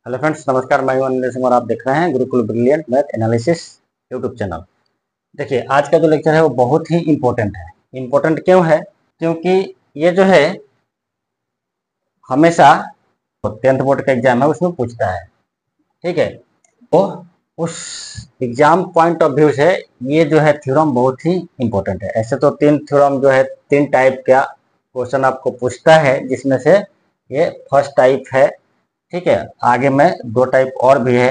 Hello friends, नमस्कार। मैं हूं अनिल सिंह और आप देख रहे हैं Gurukul brilliant math analysis YouTube channel. देखिए, आज का जो लेक्चर है वो बहुत ही इम्पोर्टेंट है। इम्पोर्टेंट क्यों है? क्योंकि ये जो है हमेशा 10th बोर्ड का एग्जाम है उसमें पूछता है। ठीक है, तो उस एग्जाम पॉइंट ऑफ व्यू से ये जो है थ्योरम बहुत ही इम्पोर्टेंट है। ऐसे तो 3 थ्योरम जो है 3 टाइप का क्वेश्चन आपको पूछता है, जिसमें से ये फर्स्ट टाइप है। ठीक है, आगे में 2 टाइप और भी है।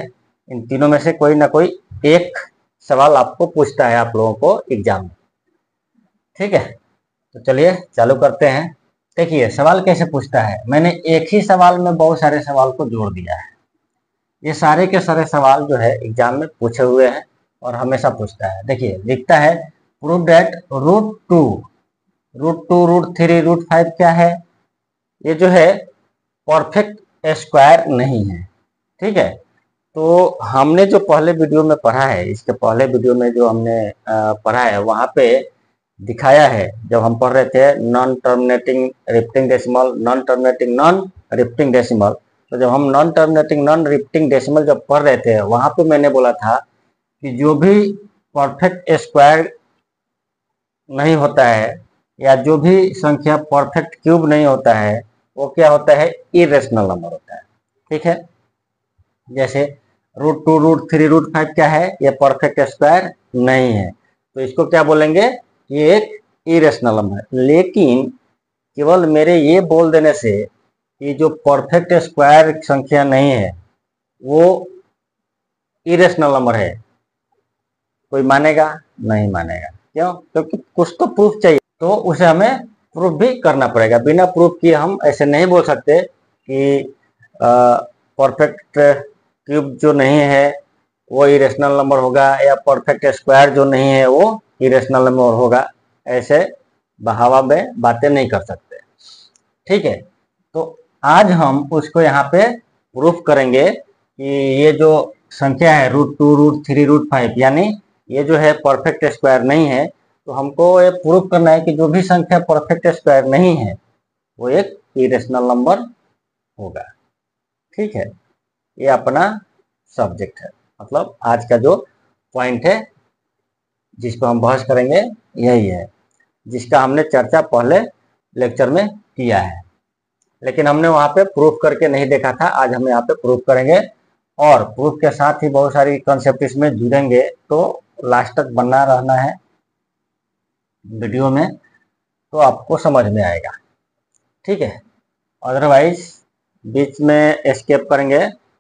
इन तीनों में से कोई ना कोई एक सवाल आपको पूछता है आप लोगों को एग्जाम में। ठीक है, तो चलिए चालू करते हैं। देखिए सवाल कैसे पूछता है। मैंने एक ही सवाल में बहुत सारे सवाल को जोड़ दिया है। ये सारे के सारे सवाल जो है एग्जाम में पूछे हुए हैं और हमेशा पूछता है। देखिए लिखता है प्रूव दैट √2 √3 √5 क्या है? ये जो है परफेक्ट स्क्वायर नहीं है। ठीक है, तो हमने जो पहले वीडियो में पढ़ा है, इसके पहले वीडियो में जो हमने पढ़ा है वहां पे दिखाया है। जब हम पढ़ रहे थे non terminating repeating decimal, non terminating non repeating decimal, तो जब हम non terminating non repeating decimal जब पढ़ रहे थे वहां पे मैंने बोला था कि जो भी परफेक्ट स्क्वायर नहीं होता है या जो भी संख्या परफेक्ट क्यूब नहीं होता है वो क्या होता है? इरेशनल नंबर होता है। ठीक है, जैसे √2 √3 √5 क्या है? ये परफेक्ट स्क्वायर नहीं है, तो इसको क्या बोलेंगे? ये एक इरेशनल नंबर है। लेकिन केवल मेरे ये बोल देने से कि जो परफेक्ट स्क्वायर संख्या नहीं है वो इरेशनल नंबर है, कोई मानेगा? नहीं मानेगा। क्यों? क्योंकि कुछ तो प्रूफ चाहिए, तो उसे हमें प्रूफ भी करना पड़ेगा। बिना प्रूफ किए हम ऐसे नहीं बोल सकते कि परफेक्ट क्यूब जो नहीं है वो इरेशनल नंबर होगा या परफेक्ट स्क्वायर जो नहीं है वो इरेशनल नंबर होगा। ऐसे बहावा में बातें नहीं कर सकते। ठीक है, तो आज हम उसको यहाँ पे प्रूफ करेंगे कि ये जो संख्या है √2 √3 √5 यानी ये जो है परफेक्ट स्क्वायर नहीं है। तो हमको ये प्रूफ करना है कि जो भी संख्या परफेक्ट स्क्वायर नहीं है वो एक इरेशनल नंबर होगा। ठीक है, ये अपना सब्जेक्ट है, मतलब आज का जो पॉइंट है जिस पर हम बहस करेंगे यही है, जिसका हमने चर्चा पहले लेक्चर में किया है, लेकिन हमने वहां पे प्रूफ करके नहीं देखा था। आज हम यहाँ पे प्रूफ करेंगे और प्रूफ के साथ ही बहुत सारी कंसेप्ट इसमें जुड़ेंगे, तो लास्ट तक बना रहना है वीडियो में, तो आपको समझ में आएगा। ठीक है, अदरवाइज बीच में एस्केप करेंगे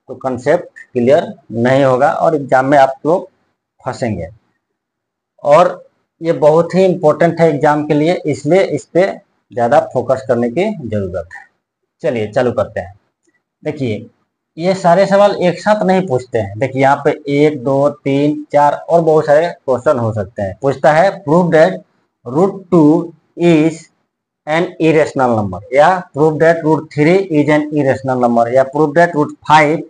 तो कंसेप्ट क्लियर नहीं होगा और एग्जाम में आप लोग फंसेंगे। और ये बहुत ही इम्पोर्टेंट है एग्जाम के लिए, इसलिए इस पे ज़्यादा फोकस करने की ज़रूरत है। चलिए चालू करते हैं। देखिए ये सारे सवाल एक साथ नहीं पूछते हैं। देखिए यहाँ पे 1 2 3 4 और बहुत सारे क्वेश्चन हो सकते हैं। पूछता है prove that √2 is an irrational number, या prove that √3 is an irrational number, या प्रूव दैट √5,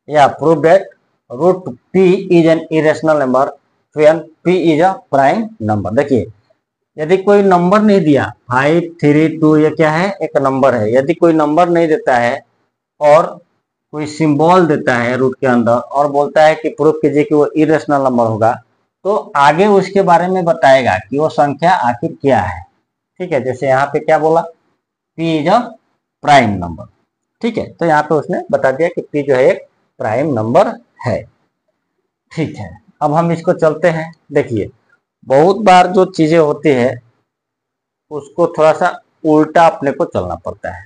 या prove that √p is an irrational number when p is a prime number. देखिए यदि कोई नंबर नहीं दिया, 5 3 2 ये क्या है? एक नंबर है। यदि कोई नंबर नहीं देता है और कोई सिंबल देता है रूट के अंदर और बोलता है कि प्रूफ कीजिए कि वो इरेशनल नंबर होगा, तो आगे उसके बारे में बताएगा कि वो संख्या आखिर क्या है। ठीक है, जैसे यहाँ पे क्या बोला? p is a prime number. ठीक है, तो यहाँ पे उसने बता दिया कि p जो है एक प्राइम नंबर है। ठीक है, अब हम इसको चलते हैं। देखिए बहुत बार जो चीजें होती है उसको थोड़ा सा उल्टा अपने को चलना पड़ता है,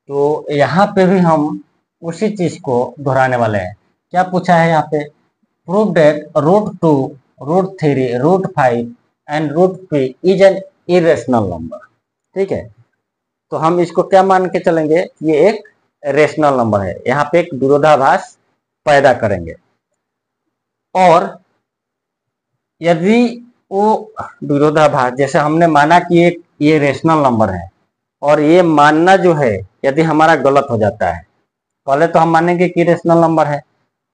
तो यहाँ पे भी हम उसी चीज को दोहराने वाले हैं। क्या पूछा है यहाँ पे? Prove that √2 √3 √5 and √p is an irrational number. ठीक है, तो हम इसको क्या मान के चलेंगे? ये एक रेशनल नंबर है। यहाँ पे एक विरोधाभास पैदा करेंगे, और यदि वो विरोधाभास, जैसे हमने माना कि एक ये रेशनल नंबर है, और ये मानना जो है यदि हमारा गलत हो जाता है, पहले तो हम मानेंगे कि रेशनल नंबर है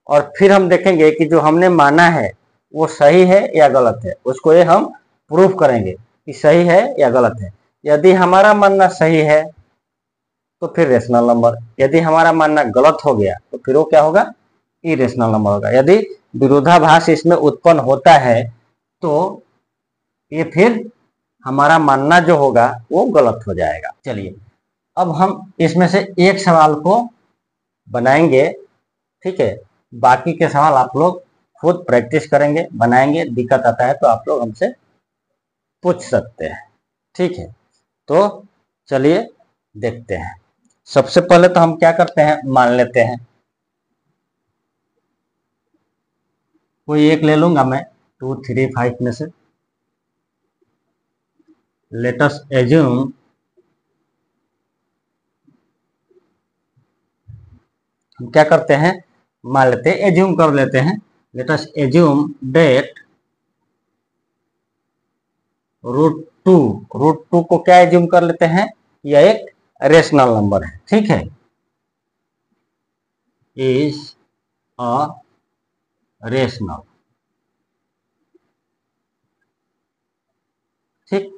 और फिर हम देखेंगे कि जो हमने माना है वो सही है या गलत है। उसको ये हम प्रूफ करेंगे कि सही है या गलत है। यदि हमारा मानना सही है तो फिर रेशनल नंबर। यदि हमारा मानना गलत हो गया तो फिर वो क्या होगा, इरेशनल नंबर होगा। यदि विरोधाभास इसमें उत्पन्न होता है तो ये फिर हमारा मानना जो होगा वो गलत हो जाएगा। चलिए अब हम इसमें से एक सवाल को बनाएंगे, ठीक है। बाकी के सवाल आप लोग खुद प्रैक्टिस करेंगे, बनाएंगे। दिक्कत आता है तो आप लोग हमसे पूछ सकते हैं, ठीक है। तो चलिए देखते हैं। सबसे पहले तो हम क्या करते हैं, मान लेते हैं। कोई एक ले लूंगा मैं 2, 3, 5 में से। लेट अस एज्यूम हम क्या करते हैं, मान लेते हैं, एज्यूम कर लेते हैं। लेट अस एज्यूम डेट √2 को क्या एज्यूम कर लेते हैं, यह एक रेशनल नंबर है, ठीक है। इज अ रेशनल, ठीक।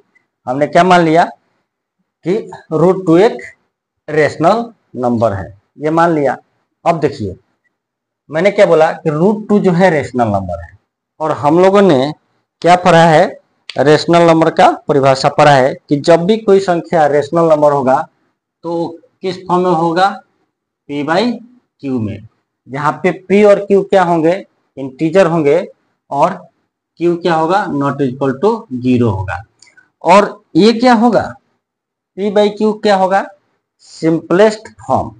हमने क्या मान लिया कि √2 एक रेशनल नंबर है, ये मान लिया। अब देखिए मैंने क्या बोला कि √2 जो है रेशनल नंबर है, और हम लोगों ने क्या पढ़ा है, रेशनल नंबर का परिभाषा पढ़ा है कि जब भी कोई संख्या रेशनल नंबर होगा तो किस फॉर्म में होगा, p/q में, जहाँ पे p और q क्या होंगे, इंटीजर होंगे, और q क्या होगा, नॉट इक्वल टू 0 होगा। और ये क्या होगा, p/q क्या होगा, सिंपलेस्ट फॉर्म,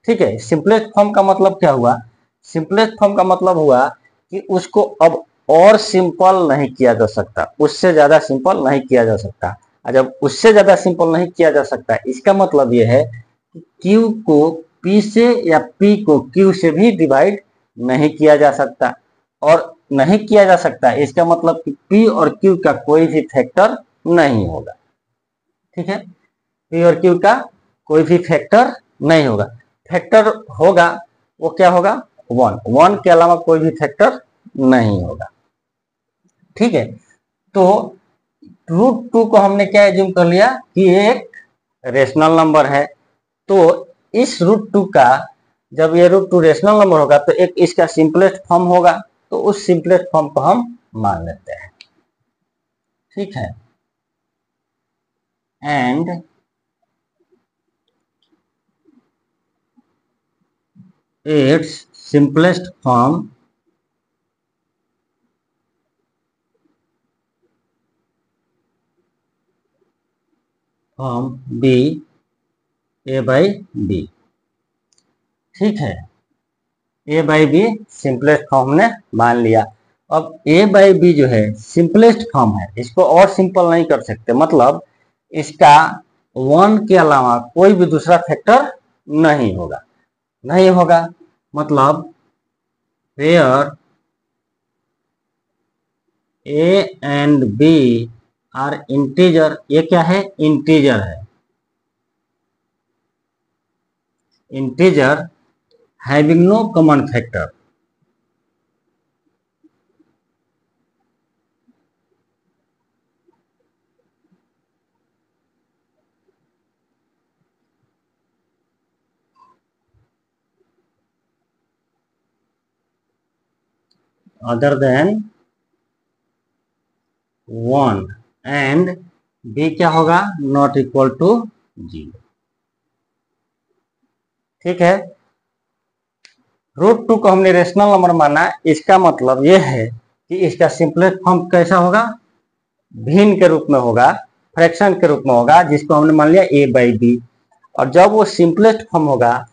ठीक है। सिंपलेस्ट फॉर्म का मतलब क्या हुआ, सिंपलेस्ट फॉर्म का मतलब हुआ कि उसको अब और सिंपल नहीं किया जा सकता, उससे ज्यादा सिंपल नहीं किया जा सकता। और जब उससे ज्यादा सिंपल नहीं किया जा सकता, इसका मतलब यह है कि Q को P से या P को Q से भी डिवाइड नहीं किया जा सकता। और नहीं किया जा सकता इसका मतलब कि P और Q का कोई भी फैक्टर नहीं होगा, ठीक है। P और Q का कोई भी फैक्टर नहीं होगा। फैक्टर होगा वो क्या होगा, 1 के अलावा कोई भी फैक्टर नहीं होगा, ठीक है। तो √2 को हमने क्या एज्यूम कर लिया कि एक रेशनल नंबर है। तो इस √2 का, जब ये √2 रेशनल नंबर होगा तो एक इसका सिंपलेस्ट फॉर्म होगा, तो उस सिंपलेस्ट फॉर्म को हम मान लेते हैं, ठीक है। And it's simplest form b a/b, ठीक है। a/b सिंपलेस्ट फॉर्म ने मान लिया। अब a/b जो है सिंपलेस्ट फॉर्म है, इसको और सिंपल नहीं कर सकते, मतलब इसका 1 के अलावा कोई भी दूसरा फैक्टर नहीं होगा, नहीं होगा। मतलब where a and b are integer, ये क्या है, इंटीजर है, integer having no common factor. Other than 1 and b क्या होगा, नॉट इक्वल टू 0, ठीक है। √2 को हमने रेशनल नंबर माना, इसका मतलब यह है कि इसका सिंपलेस्ट फॉर्म कैसा होगा, भिन्न के रूप में होगा, फ्रैक्शन के रूप में होगा, जिसको हमने मान लिया a/b। और जब वो सिंपलेस्ट फॉर्म होगा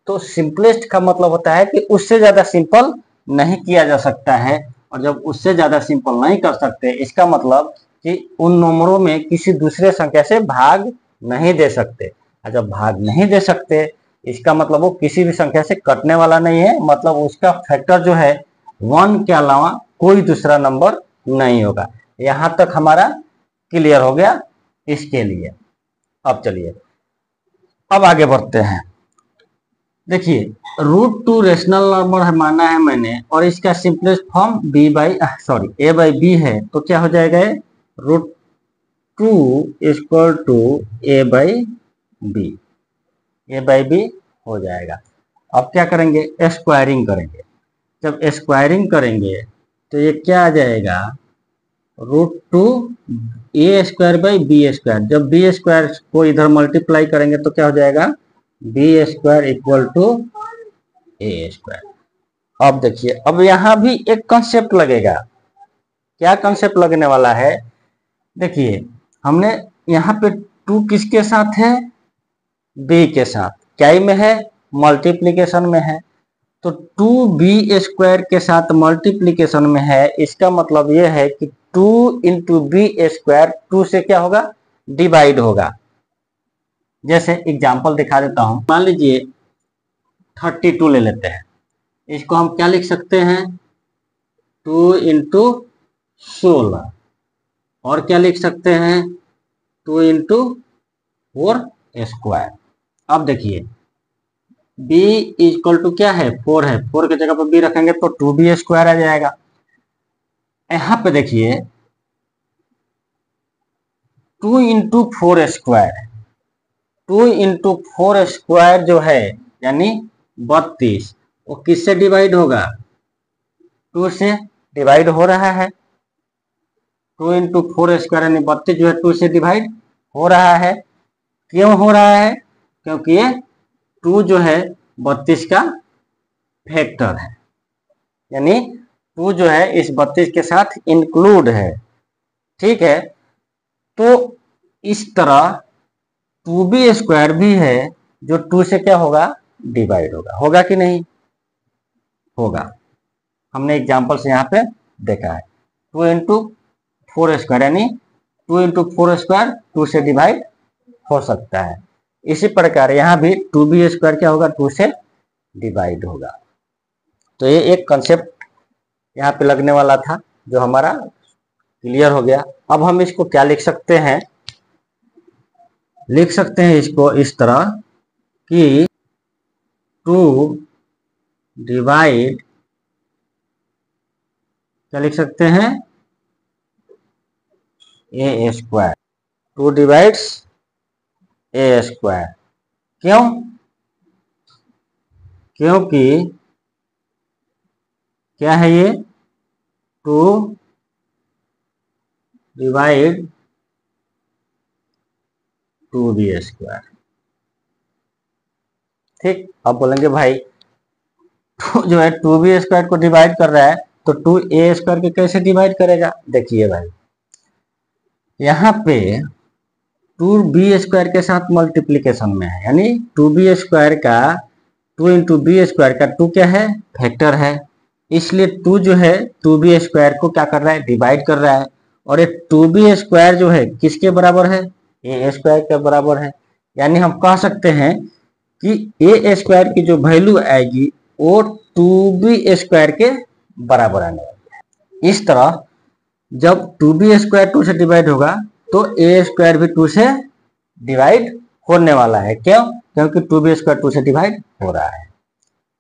तो सिंपलेस्ट का मतलब होता है कि उससे ज्यादा सिंपल नहीं किया जा सकता है। और जब उससे ज्यादा सिंपल नहीं कर सकते, इसका मतलब कि उन नंबरों में किसी दूसरे संख्या से भाग नहीं दे सकते। और जब भाग नहीं दे सकते, इसका मतलब वो किसी भी संख्या से कटने वाला नहीं है, मतलब उसका फैक्टर जो है 1 के अलावा कोई दूसरा नंबर नहीं होगा। यहां तक हमारा क्लियर हो गया इसके लिए। अब चलिए अब आगे बढ़ते हैं। देखिए √2 रेशनल नंबर है माना है मैंने, और इसका सिंपलेस्ट फॉर्म a/b है, तो क्या हो जाएगा, √2 equal to a/b। A by B हो जाएगा। अब क्या करेंगे, स्क्वायरिंग करेंगे। जब स्क्वायरिंग करेंगे तो ये क्या आ जाएगा, √2 A square by B square. जब बी स्क्वायर को इधर मल्टीप्लाई करेंगे तो क्या हो जाएगा, B square equal to A square. अब देखिए, अब यहां भी एक कंसेप्ट लगेगा। क्या कंसेप्ट लगने वाला है, देखिए हमने यहाँ पे 2 किसके साथ है, बी के साथ, क्या में है, मल्टीप्लीकेशन में है। तो 2b स्क्वायर के साथ मल्टीप्लीकेशन में है, इसका मतलब यह है कि 2 इंटू बी स्क्वायर 2 से क्या होगा, डिवाइड होगा। जैसे एग्जांपल दिखा देता हूं, मान लीजिए 32 ले लेते हैं, इसको हम क्या लिख सकते हैं, 2 इंटू 16, और क्या लिख सकते हैं, 2 इंटू 4 स्क्वायर। अब देखिए b इक्वल टू क्या है, 4 है, 4 की जगह पर b रखेंगे तो 2b स्क्वायर आ जाएगा। यहां पे देखिए 2 इंटू 4 स्क्वायर, 2 इंटू 4 स्क्वायर जो है यानी 32, वो किससे डिवाइड होगा, 2 से डिवाइड हो रहा है। 2 इंटू 4 स्क्वायर यानी 32 जो है 2 से डिवाइड हो रहा है। क्यों हो रहा है, क्योंकि ये 2 जो है 32 का फैक्टर है, यानी 2 जो है इस 32 के साथ इंक्लूड है। ठीक है, तो इस तरह 2b स्क्वायर भी है जो 2 से क्या होगा, डिवाइड होगा। होगा कि नहीं, होगा। हमने एग्जांपल से यहाँ पे देखा है। 2 इंटू 4 स्क्वायर यानी 2 इंटू 4 स्क्वायर 2 से डिवाइड हो सकता है। इसी प्रकार यहाँ भी 2b स्क्वायर क्या होगा, 2 से डिवाइड होगा। तो ये एक कंसेप्ट यहाँ पे लगने वाला था जो हमारा क्लियर हो गया। अब हम इसको क्या लिख सकते हैं, लिख सकते हैं इसको इस तरह कि 2 डिवाइड, क्या लिख सकते हैं, ए स्क्वायर, 2 डिवाइड्स ए स्क्वायर। क्यों, क्योंकि क्या है ये, 2 डिवाइड 2b स्क्वायर। ठीक, अब बोलेंगे भाई जो है 2b स्क्वायर को डिवाइड कर रहा है तो 2a स्क्वायर के कैसे डिवाइड करेगा। देखिए भाई यहाँ पे 2b स्क्वायर के साथ मल्टीप्लीकेशन में है, यानी 2b स्क्वायर का 2 इंटू बी स्क्वायर का 2 क्या है, फैक्टर है। इसलिए 2 जो है 2b स्क्वायर को क्या कर रहा है, डिवाइड कर रहा है। और ये 2b स्क्वायर जो है किसके बराबर है, ए स्क्वायर के बराबर है। यानी हम कह सकते हैं कि ए स्क्वायर की जो वैल्यू आएगी वो 2b स्क्वायर के बराबर आने वाली है। इस तरह जब 2b स्क्वायर 2 से डिवाइड होगा तो ए स्क्वायर भी 2 से डिवाइड होने वाला है। क्यों, क्योंकि 2b स्क्वायर 2 से डिवाइड हो रहा है।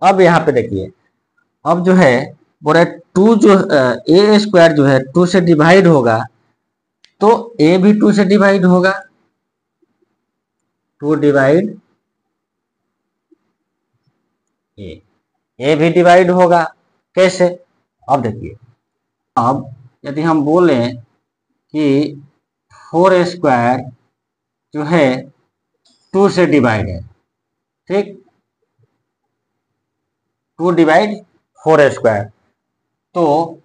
अब यहाँ पे देखिए, अब जो है बोला 2 जो ए स्क्वायर जो है 2 से डिवाइड होगा तो ए भी 2 से डिवाइड होगा, 2 डिवाइड ए भी डिवाइड होगा। कैसे, अब देखिए, अब यदि हम बोले कि 4 स्क्वायर जो है 2 से डिवाइड है, ठीक, 2 डिवाइड 4 स्क्वायर, तो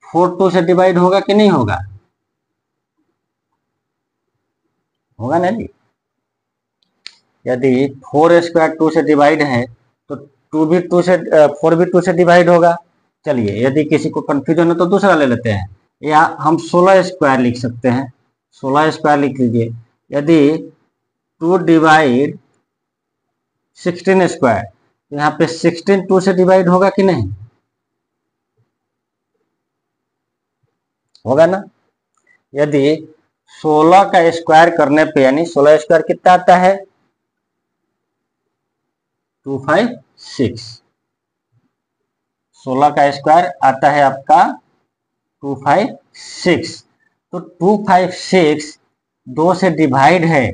4 2 से डिवाइड होगा कि नहीं होगा, होगा ना जी। यदि 4 स्क्वायर 2 से डिवाइड है तो 2 भी 2 से 4 भी 2 से डिवाइड होगा। चलिए यदि किसी को कंफ्यूजन है तो दूसरा ले लेते हैं, या हम 16 स्क्वायर लिख सकते हैं। 16 स्क्वायर लिख लीजिए। यदि 2 डिवाइड 16 स्क्वायर, तो यहाँ पे 16 2 से डिवाइड होगा कि नहीं, होगा ना। यदि 16 का स्क्वायर करने पे, यानी 16 स्क्वायर कितना आता है, 256। 16 का स्क्वायर आता है आपका 256। तो 256 2 से डिवाइड है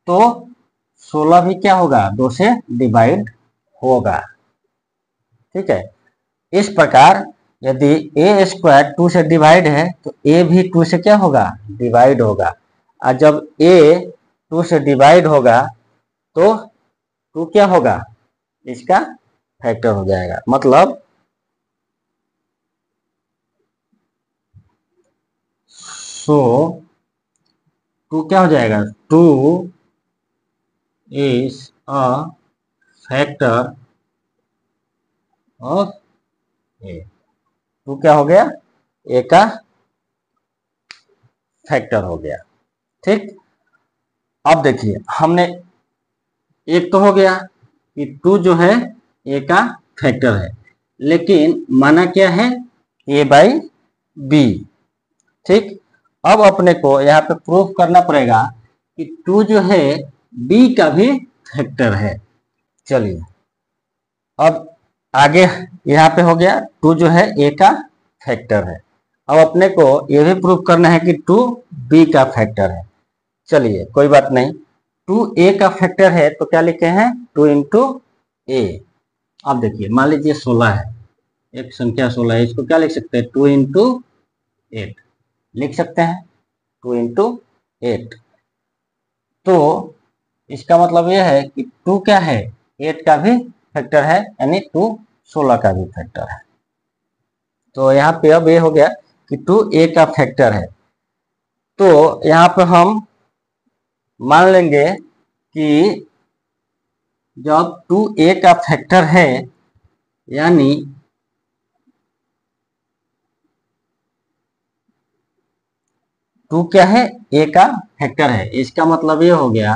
तो 16 भी क्या होगा, 2 से डिवाइड होगा। ठीक है, इस प्रकार यदि ए स्क्वायर 2 से डिवाइड है तो ए भी 2 से क्या होगा, डिवाइड होगा। और जब ए 2 से डिवाइड होगा तो 2 क्या होगा, इसका फैक्टर हो जाएगा। मतलब सो 2 क्या हो जाएगा, 2 इज अ फैक्टर ऑफ ए। 2 क्या हो गया, ए का फैक्टर हो गया। ठीक, अब देखिए हमने एक तो हो गया कि 2 जो है ए का फैक्टर है, लेकिन माना क्या है, ए बाई बी। ठीक, अब अपने को यहाँ पे प्रूफ करना पड़ेगा कि 2 जो है बी का भी फैक्टर है। चलिए अब आगे यहाँ पे हो गया 2 जो है ए का फैक्टर है। अब अपने को ये भी प्रूफ करना है कि 2 बी का फैक्टर है। चलिए कोई बात नहीं, 2 ए का फैक्टर है तो क्या लिखे हैं, 2 इंटू ए। अब देखिए मान लीजिए 16 है, एक संख्या 16 है, इसको क्या लिख सकते हैं, 2 इंटू 8 लिख सकते हैं, 2 इंटू 8। तो इसका मतलब यह है कि 2 क्या है, 8 का भी फैक्टर है, यानी 2 16 का भी फैक्टर है। तो यहाँ पे अब ये हो गया कि 2 ए का फैक्टर है। तो यहाँ पे हम मान लेंगे कि जब 2 ए का फैक्टर है, यानी 2 क्या है, ए का फैक्टर है। इसका मतलब ये हो गया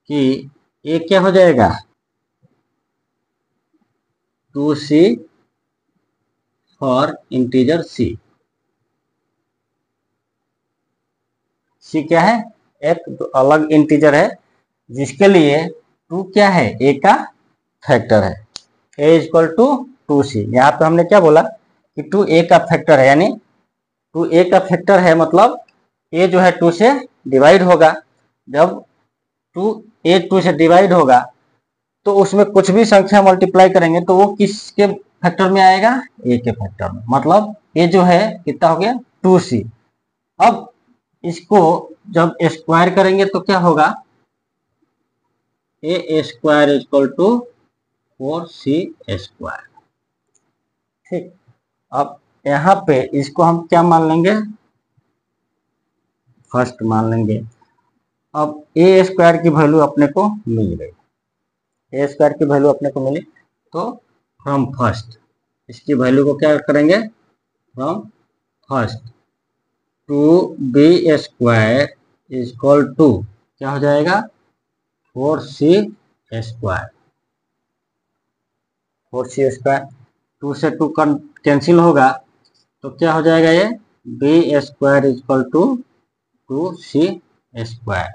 कि ए क्या हो जाएगा, 2c for integer c। c क्या है, एक अलग इंटीजर है जिसके लिए 2 क्या है, ए का फैक्टर है। a equal to 2c। यहाँ पे हमने क्या बोला कि 2 ए का फैक्टर है, यानी 2 ए का फैक्टर है, मतलब ए जो है 2 से डिवाइड होगा। जब 2 से डिवाइड होगा तो उसमें कुछ भी संख्या मल्टीप्लाई करेंगे तो वो किसके फैक्टर में आएगा, ए के फैक्टर में। मतलब ए जो है कितना हो गया, 2c। अब इसको जब स्क्वायर करेंगे तो क्या होगा, A square equal to 4c square. ठीक, अब यहाँ पे इसको हम क्या मान लेंगे, फर्स्ट मान लेंगे। अब ए स्क्वायर की वैल्यू अपने को मिल गई, ए स्क्वायर की वैल्यू अपने को मिली, तो फ्रॉम फर्स्ट इसकी वैल्यू को क्या करेंगे, from first 2b square equal to क्या हो जाएगा, 4c स्क्वायर। 4c स्क्वायर 2 से 2 कैंसिल होगा तो क्या हो जाएगा, ये b square equal to 2c square.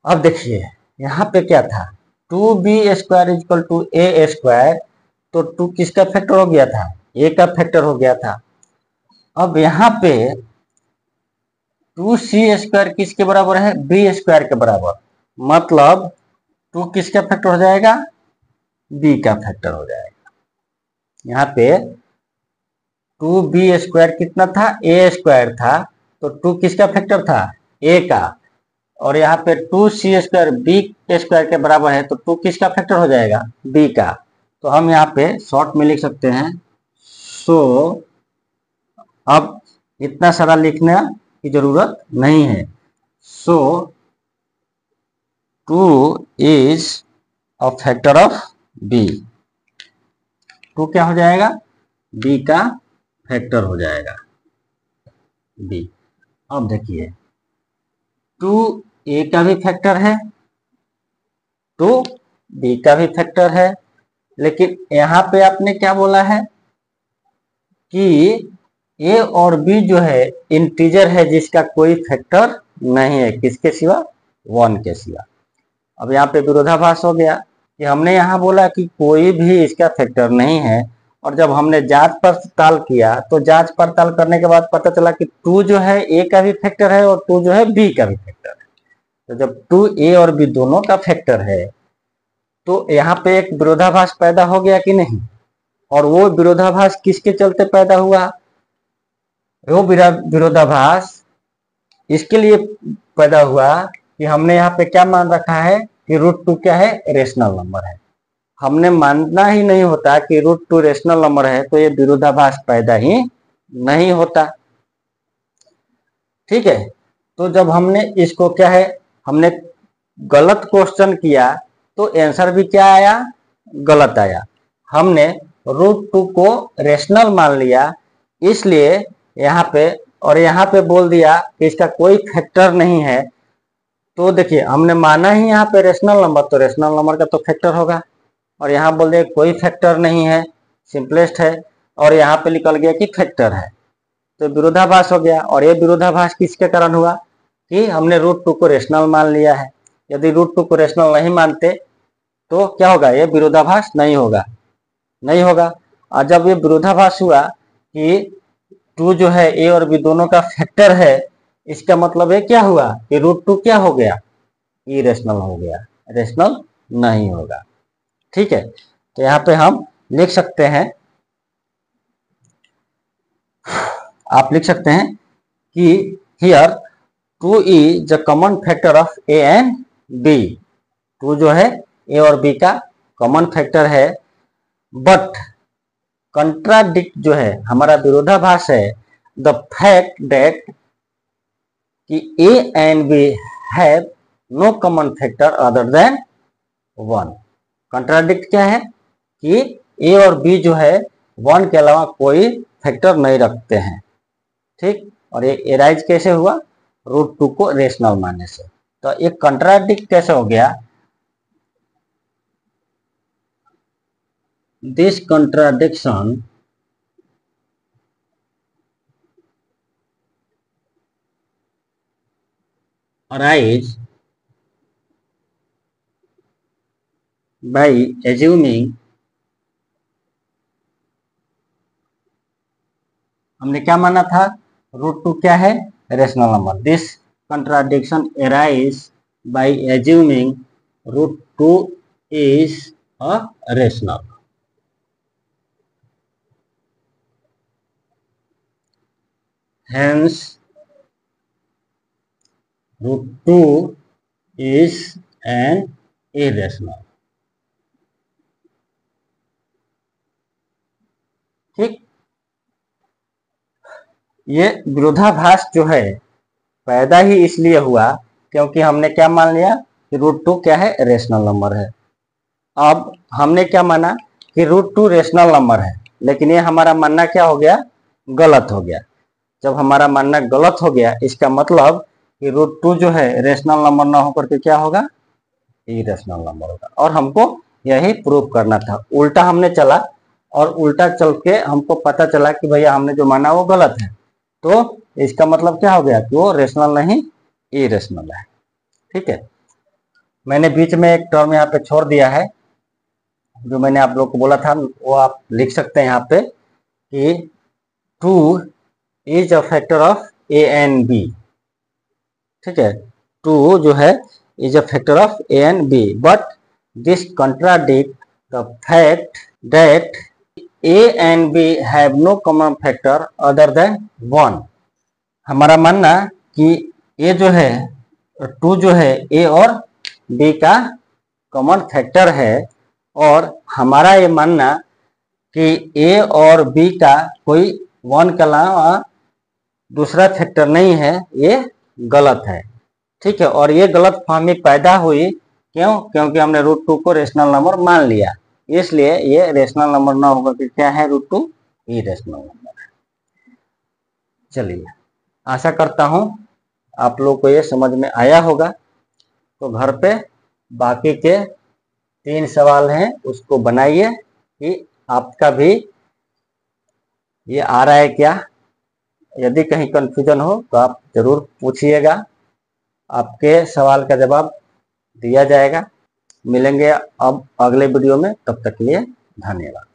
अब देखिए यहाँ पे क्या था, 2b square equal to A square, तो 2 किसका फैक्टर हो गया था, ए का फैक्टर हो गया था। अब यहाँ पे 2c स्क्वायर किसके बराबर है, बी स्क्वायर के बराबर, मतलब 2 किसका फैक्टर हो जाएगा, बी का फैक्टर हो जाएगा। यहाँ पे 2b स्क्वायर कितना था, ए स्क्वायर था, तो 2 किसका फैक्टर था, ए का। और यहाँ पे 2c स्क्वायर बी स्क्वायर के बराबर है, तो 2 किसका फैक्टर हो जाएगा, बी का। तो हम यहाँ पे शॉर्ट में लिख सकते हैं, सो अब इतना सारा लिखने की जरूरत नहीं है। So 2 is a factor of B. 2 क्या हो जाएगा, बी का फैक्टर हो जाएगा, बी। अब देखिए 2 ए का भी फैक्टर है, 2 बी का भी फैक्टर है, लेकिन यहाँ पे आपने क्या बोला है कि ए और बी जो है इंटीजर है जिसका कोई फैक्टर नहीं है, किसके सिवा, 1 के सिवा। अब यहाँ पे विरोधाभास हो गया कि हमने यहाँ बोला कि कोई भी इसका फैक्टर नहीं है, और जब हमने जांच पड़ताल किया तो जांच पड़ताल करने के बाद पता चला कि 2 जो है ए का भी फैक्टर है और 2 जो है बी का भी फैक्टर है। तो जब 2a और b दोनों का फैक्टर है तो यहाँ पे एक विरोधाभास पैदा हो गया कि नहीं, और वो विरोधाभास किसके चलते पैदा हुआ, वो विरोधाभास इसके लिए पैदा हुआ कि हमने यहाँ पे क्या मान रखा है कि √2 क्या है, रेशनल नंबर है। हमने मानना ही नहीं होता कि √2 रेशनल नंबर है तो ये विरोधाभास पैदा ही नहीं होता। ठीक है, तो जब हमने इसको क्या है, हमने गलत क्वेश्चन किया तो आंसर भी क्या आया, गलत आया। हमने √2 को रेशनल मान लिया, इसलिए यहाँ पे और यहाँ पे बोल दिया कि इसका कोई फैक्टर नहीं है। तो देखिए हमने माना ही यहाँ पे रेशनल नंबर, तो रेशनल नंबर का तो फैक्टर होगा, और यहाँ बोल दिया कोई फैक्टर नहीं है, सिंपलेस्ट है, और यहाँ पे निकल गया कि फैक्टर है, तो विरोधाभास हो गया। और ये विरोधाभास किसके कारण हुआ कि हमने √2 को रेशनल मान लिया है। यदि √2 को रेशनल नहीं मानते तो क्या होगा, ये विरोधाभास नहीं होगा, नहीं होगा। और जब ये विरोधाभास हुआ कि 2 जो है a और b दोनों का फैक्टर है, इसका मतलब ये क्या हुआ कि √2 क्या हो गया, इरेशनल हो गया, रेशनल नहीं होगा। ठीक है, तो यहाँ पे हम लिख सकते हैं, आप लिख सकते हैं कि here 2 is the common factor of a and b। 2 जो है a और b का कॉमन फैक्टर है, बट कंट्राडिक्ट जो है हमारा विरोधाभास है द फैक्ट दैट कि a and b have no common factor other than 1। Contradict क्या है कि a और b जो है 1 के अलावा कोई फैक्टर नहीं रखते हैं। ठीक, और ये एराइज कैसे हुआ, √2 को रेशनल मानने से। तो ये कंट्राडिक्ट कैसे हो गया, this contradiction arise by assuming, हमने क्या माना था, √2 क्या है, rational number. This contradiction arise by assuming √2 is a rational। Hence √2 is an irrational। ठीक, ये विरोधाभास जो है पैदा ही इसलिए हुआ क्योंकि हमने क्या मान लिया कि √2 क्या है, रेशनल नंबर है। अब हमने क्या माना कि √2 रेशनल नंबर है, लेकिन ये हमारा मानना क्या हो गया, गलत हो गया। जब हमारा मानना गलत हो गया, इसका मतलब कि √2 जो है रेशनल नंबर ना होकर के क्या होगा, इरेशनल नंबर होगा। और हमको यही प्रूव करना था। उल्टा हमने चला और उल्टा चल के हमको पता चला कि भैया हमने जो माना वो गलत है, तो इसका मतलब क्या हो गया कि वो रेशनल नहीं, इरेशनल है। ठीक है, मैंने बीच में एक टर्म यहाँ पे छोड़ दिया है, जो मैंने आप लोग को बोला था वो आप लिख सकते हैं यहाँ पे कि 2 is a factor of a and b। ठीक है, 2 जो है is a factor of a and b, but this contradict the fact that a and b have no common factor other than 1। हमारा मानना कि ये जो है 2 जो है a और b का कॉमन फैक्टर है, और हमारा ये मानना कि a और b का कोई 1 के अलावा दूसरा फैक्टर नहीं है, ये गलत है। ठीक है, और ये गलत फहमी पैदा हुई क्यों, क्योंकि हमने √2 को रेशनल नंबर मान लिया, इसलिए ये रेशनल नंबर ना होगा कि क्या है, √2 इरेशनल नंबर है। चलिए, आशा करता हूं आप लोग को ये समझ में आया होगा। तो घर पे बाकी के 3 सवाल हैं, उसको बनाइए कि आपका भी ये आ रहा है क्या। यदि कहीं कंफ्यूजन हो तो आप जरूर पूछिएगा, आपके सवाल का जवाब दिया जाएगा। मिलेंगे अब अगले वीडियो में, तब तक के लिए धन्यवाद।